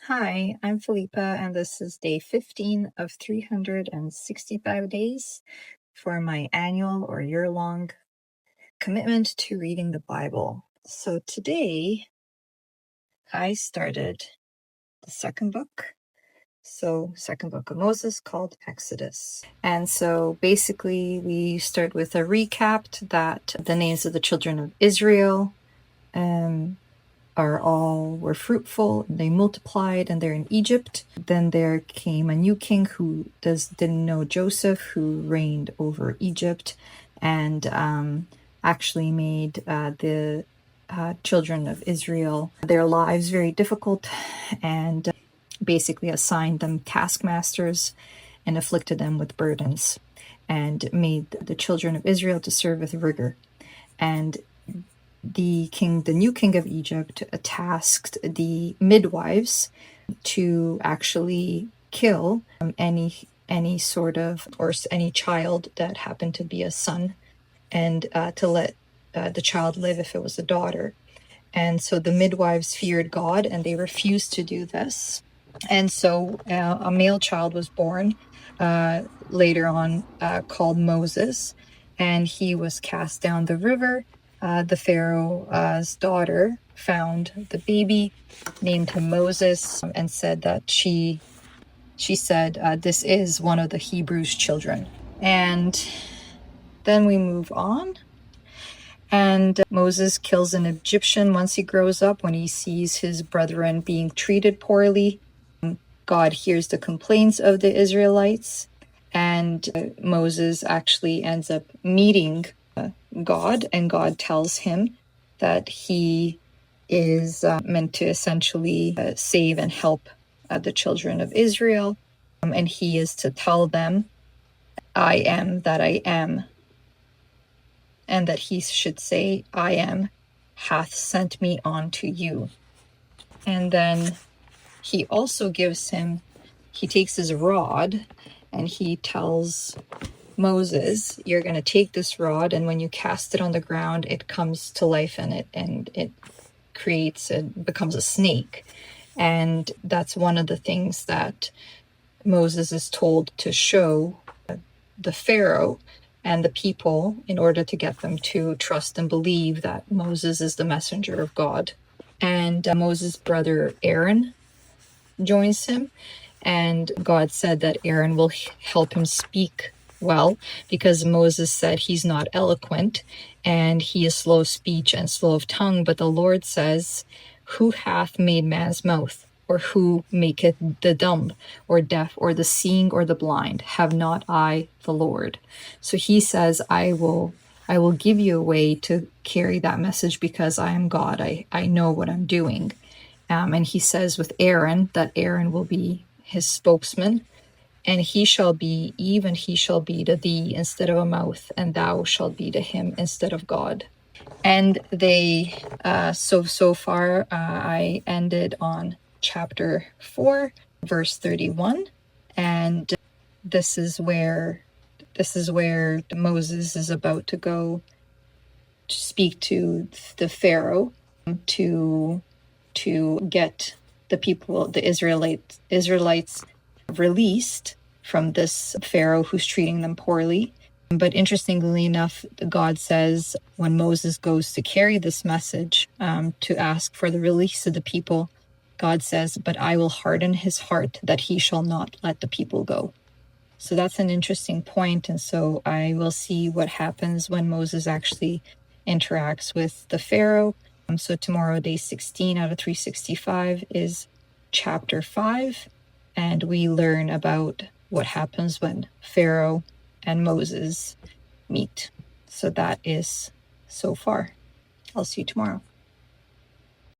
Hi, I'm Felipa, and this is day 15 of 365 days for my annual or year-long commitment to reading the Bible. So today I started the second book of Moses, called Exodus. And so basically we start with a recap that the names of the children of Israel were fruitful, they multiplied, and they're in Egypt. Then there came a new king who didn't know Joseph, who reigned over Egypt, and actually made the children of Israel their lives very difficult, and basically assigned them taskmasters and afflicted them with burdens, and made the children of Israel to serve with rigor. And the new king of Egypt tasked the midwives to actually kill any child that happened to be a son, and to let the child live if it was a daughter. And so the midwives feared God, and they refused to do this. And so a male child was born later on, called Moses, and he was cast down the river. The Pharaoh's daughter found the baby, named him Moses, and said that she said, this is one of the Hebrews' children. And then we move on. And Moses kills an Egyptian once he grows up, when he sees his brethren being treated poorly. God hears the complaints of the Israelites, and Moses actually ends up meeting God, and God tells him that he is meant to essentially save and help the children of Israel, and he is to tell them, I am that I am, and that he should say, I am hath sent me on to you. And then he also he takes his rod, and he tells Moses, you're going to take this rod, and when you cast it on the ground, it comes to life, and it becomes a snake. And that's one of the things that Moses is told to show the Pharaoh and the people, in order to get them to trust and believe that Moses is the messenger of God. And Moses' brother Aaron joins him, and God said that Aaron will help him speak well, because Moses said he's not eloquent and he is slow of speech and slow of tongue. But the Lord says, who hath made man's mouth? Or who maketh the dumb or deaf or the seeing or the blind? Have not I the Lord? So he says, I will give you a way to carry that message, because I am God. I know what I'm doing. And he says with Aaron that Aaron will be his spokesman, and he shall be to thee instead of a mouth, and thou shalt be to him instead of God. And they so far I ended on chapter 4, verse 31, and this is where Moses is about to go to speak to the Pharaoh to get the people, the Israelites released from this Pharaoh who's treating them poorly. But interestingly enough, God says, when Moses goes to carry this message, to ask for the release of the people, God says, but I will harden his heart, that he shall not let the people go. So that's an interesting point. And so I will see what happens when Moses actually interacts with the Pharaoh. So tomorrow, day 16 out of 365, is chapter 5. And we learn about what happens when Pharaoh and Moses meet. So that is so far. I'll see you tomorrow.